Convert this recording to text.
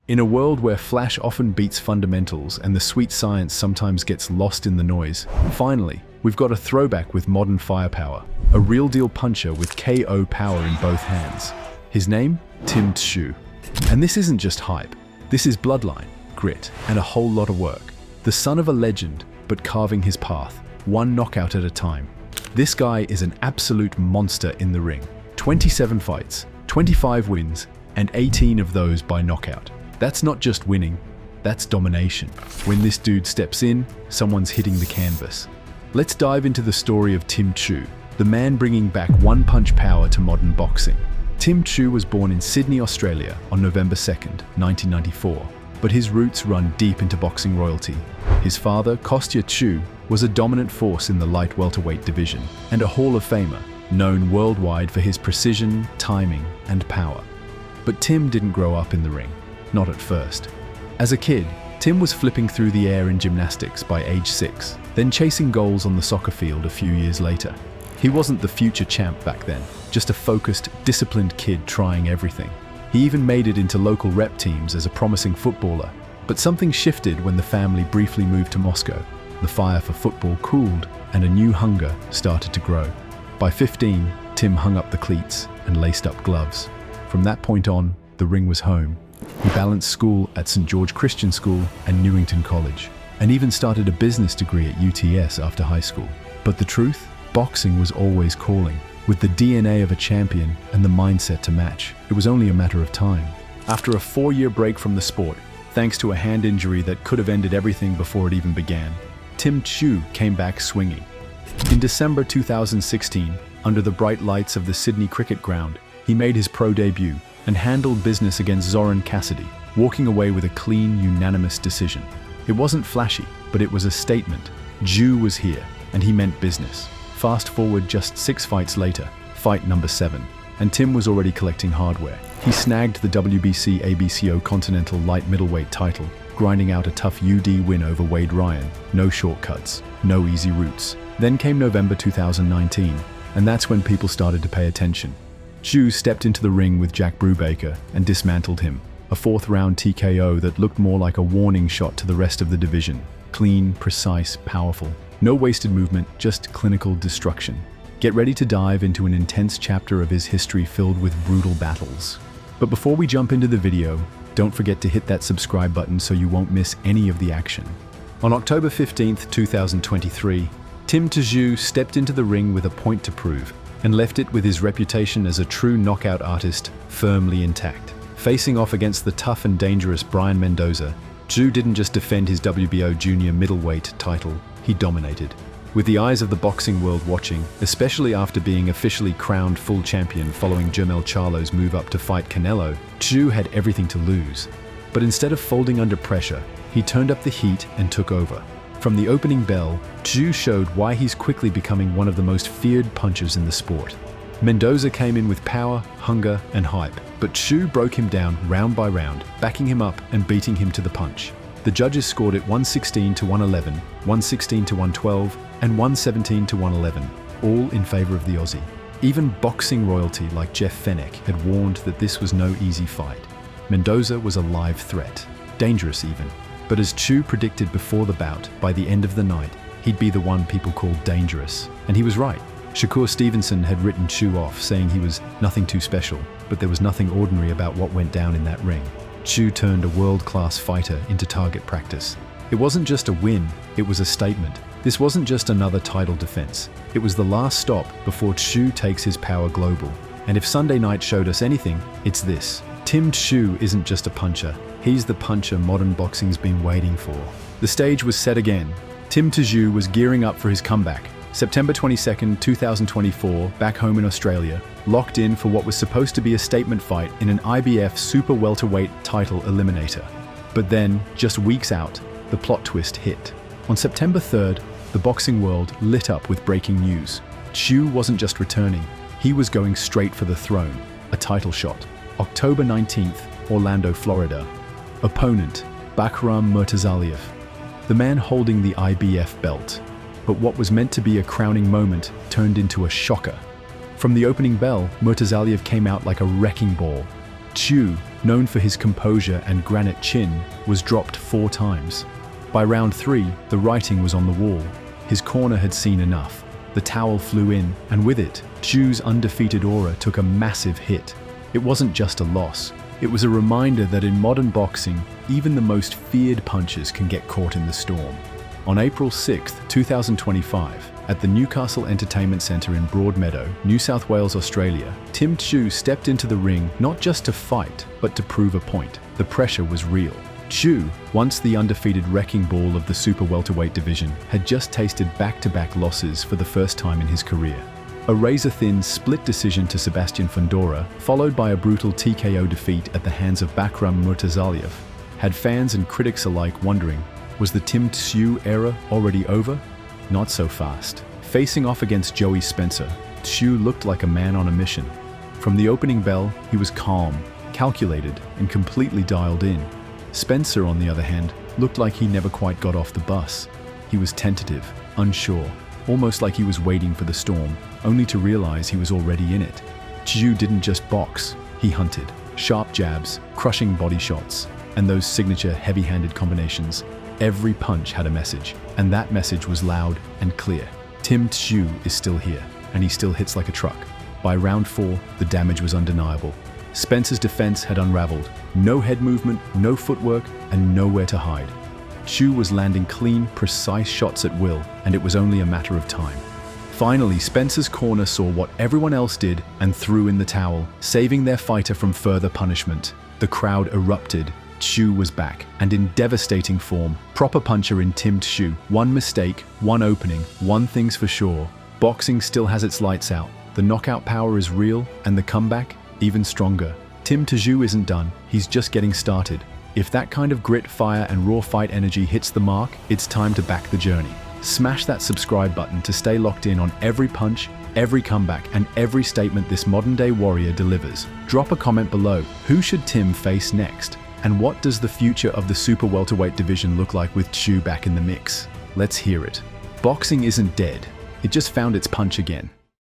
In a world where flash often beats fundamentals and the sweet science sometimes gets lost in the noise, finally, we've got a throwback with modern firepower, a real-deal puncher with KO power in both hands. His name? Tim Tszyu. And this isn't just hype. This is bloodline, grit, and a whole lot of work. The son of a legend, but carving his path, one knockout at a time. This guy is an absolute monster in the ring. 27 fights, 25 wins, and 18 of those by knockout. That's not just winning, that's domination. When this dude steps in, someone's hitting the canvas. Let's dive into the story of Tim Tszyu, the man bringing back one-punch power to modern boxing. Tim Tszyu was born in Sydney, Australia on November 2nd, 1994, but his roots run deep into boxing royalty. His father, Kostya Tszyu, was a dominant force in the light welterweight division and a Hall of Famer, known worldwide for his precision, timing, and power. But Tim didn't grow up in the ring. Not at first. As a kid, Tim was flipping through the air in gymnastics by age 6, then chasing goals on the soccer field a few years later. He wasn't the future champ back then, just a focused, disciplined kid trying everything. He even made it into local rep teams as a promising footballer. But something shifted when the family briefly moved to Moscow. The fire for football cooled, and a new hunger started to grow. By 15, Tim hung up the cleats and laced up gloves. From that point on, the ring was home. He balanced school at St. George Christian School and Newington College, and even started a business degree at UTS after high school. But the truth? Boxing was always calling. With the DNA of a champion and the mindset to match, it was only a matter of time. After a 4-year break from the sport, thanks to a hand injury that could have ended everything before it even began, Tim Tszyu came back swinging. In December 2016, under the bright lights of the Sydney Cricket Ground, he made his pro debut and handled business against Zoran Cassidy, walking away with a clean, unanimous decision. It wasn't flashy, but it was a statement. Tszyu was here, and he meant business. Fast forward just 6 fights later, fight number 7, and Tim was already collecting hardware. He snagged the WBC ABCO Continental Light Middleweight title, grinding out a tough UD win over Wade Ryan. No shortcuts, no easy routes. Then came November 2019, and that's when people started to pay attention. Tszyu stepped into the ring with Jack Brubaker and dismantled him, a 4th-round TKO that looked more like a warning shot to the rest of the division. Clean, precise, powerful. No wasted movement, just clinical destruction. Get ready to dive into an intense chapter of his history filled with brutal battles. But before we jump into the video, don't forget to hit that subscribe button so you won't miss any of the action. On October 15th, 2023, Tim Tszyu stepped into the ring with a point to prove, and left it with his reputation as a true knockout artist firmly intact. Facing off against the tough and dangerous Brian Mendoza, Tszyu didn't just defend his WBO junior middleweight title, he dominated. With the eyes of the boxing world watching, especially after being officially crowned full champion following Jermell Charlo's move up to fight Canelo, Tszyu had everything to lose. But instead of folding under pressure, he turned up the heat and took over. From the opening bell, Tszyu showed why he's quickly becoming one of the most feared punchers in the sport. Mendoza came in with power, hunger, and hype, but Tszyu broke him down round by round, backing him up and beating him to the punch. The judges scored it 116 to 111, 116 to 112, and 117 to 111, all in favor of the Aussie. Even boxing royalty like Jeff Fenech had warned that this was no easy fight. Mendoza was a live threat, dangerous even. But as Tszyu predicted before the bout, by the end of the night, he'd be the one people called dangerous. And he was right. Shakur Stevenson had written Tszyu off, saying he was nothing too special, but there was nothing ordinary about what went down in that ring. Tszyu turned a world-class fighter into target practice. It wasn't just a win, it was a statement. This wasn't just another title defense. It was the last stop before Tszyu takes his power global. And if Sunday night showed us anything, it's this. Tim Tszyu isn't just a puncher. He's the puncher modern boxing's been waiting for. The stage was set again. Tim Tszyu was gearing up for his comeback. September 22nd, 2024, back home in Australia, locked in for what was supposed to be a statement fight in an IBF super welterweight title eliminator. But then, just weeks out, the plot twist hit. On September 3rd, the boxing world lit up with breaking news. Tszyu wasn't just returning, he was going straight for the throne, a title shot. October 19th, Orlando, Florida. Opponent, Bakhram Murtazaliev, the man holding the IBF belt. But what was meant to be a crowning moment turned into a shocker. From the opening bell, Murtazaliev came out like a wrecking ball. Tszyu, known for his composure and granite chin, was dropped 4 times. By round 3, the writing was on the wall. His corner had seen enough. The towel flew in, and with it, Tszyu's undefeated aura took a massive hit. It wasn't just a loss. It was a reminder that in modern boxing, even the most feared punchers can get caught in the storm. On April 6, 2025, at the Newcastle Entertainment Centre in Broadmeadow, New South Wales, Australia, Tim Tszyu stepped into the ring not just to fight, but to prove a point. The pressure was real. Tszyu, once the undefeated wrecking ball of the super welterweight division, had just tasted back-to-back losses for the first time in his career. A razor-thin split decision to Sebastian Fundora, followed by a brutal TKO defeat at the hands of Bakram Murtazaliev, had fans and critics alike wondering, was the Tim Tszyu era already over? Not so fast. Facing off against Joey Spencer, Tszyu looked like a man on a mission. From the opening bell, he was calm, calculated, and completely dialed in. Spencer, on the other hand, looked like he never quite got off the bus. He was tentative, unsure, almost like he was waiting for the storm, only to realize he was already in it. Tszyu didn't just box, he hunted. Sharp jabs, crushing body shots, and those signature heavy-handed combinations. Every punch had a message, and that message was loud and clear. Tim Tszyu is still here, and he still hits like a truck. By round 4, the damage was undeniable. Spencer's defense had unraveled. No head movement, no footwork, and nowhere to hide. Tszyu was landing clean, precise shots at will, and it was only a matter of time. Finally, Spencer's corner saw what everyone else did and threw in the towel, saving their fighter from further punishment. The crowd erupted. Tszyu was back, and in devastating form. Proper puncher in Tim Tszyu. One mistake, one opening, one thing's for sure. Boxing still has its lights out. The knockout power is real, and the comeback, even stronger. Tim Tszyu isn't done, he's just getting started. If that kind of grit, fire, and raw fight energy hits the mark, it's time to back the journey. Smash that subscribe button to stay locked in on every punch, every comeback, and every statement this modern-day warrior delivers. Drop a comment below. Who should Tim face next? And what does the future of the super welterweight division look like with Tszyu back in the mix? Let's hear it. Boxing isn't dead. It just found its punch again.